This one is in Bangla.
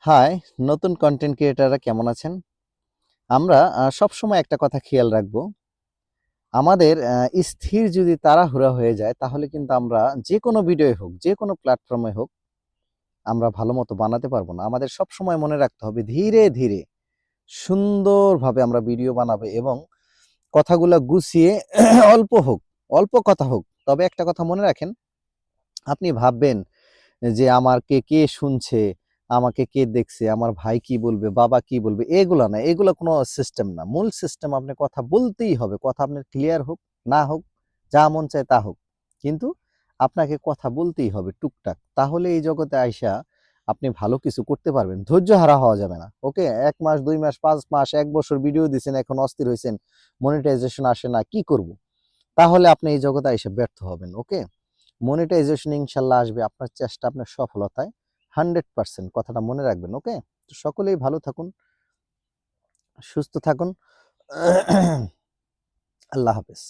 হাই, নতুন কন্টেন্ট ক্রিয়েটাররা কেমন আছেন? আমরা সবসময় একটা কথা খেয়াল রাখবো। আমাদের স্থির যদি তাড়াহুড়া হয়ে যায় তাহলে কিন্তু আমরা যেকোনো ভিডিওই হোক, যেকোনো প্ল্যাটফর্মে হোক, আমরা ভালোমতো বানাতে পারবো না। আমাদের সবসময় মনে রাখতে হবে ধীরে, ধীরে সুন্দরভাবে আমরা ভিডিও বানাবো এবং কথাগুলা গুছিয়ে অল্প হোক, অল্প কথা হোক। তবে একটা কথা মনে রাখেন, আপনি ভাববেন যে আমাকে কে শুনছে, আমাকে কে দেখছে, আমার ভাই কি বলবে, বাবা কি বলবে, এগুলা না। এগুলা কোনো সিস্টেম না। মূল সিস্টেম আপনি কথা বলতেই হবে। কথা আপনার ক্লিয়ার হোক, না হোক, যা মন চায় তা হোক। কিন্তু আপনাকে কথা বলতেই হবে টুকটাক। তাহলে এই জগতে আইসা আপনি ভালো কিছু করতে পারবেন। ধৈর্যহারা হওয়া যাবে না। ওকে? ১ মাস, ২ মাস, ৫ মাস, ১ বছর ভিডিও দিছেন, এখন অস্থির হইছেন, মনিটাইজেশন আসে না, কি করব? তাহলে আপনি এই জগতে আইসা ব্যর্থ হবেন। ওকে? মনিটাইজেশন ইনশাল্লাহ আসবে আপনার চেষ্টা, আপনার সফলতায় 100%। কথাটা মনে রাখবেন। ওকে? তো সকলেই ভালো থাকুন, সুস্থ থাকুন। আল্লাহ হাফেজ।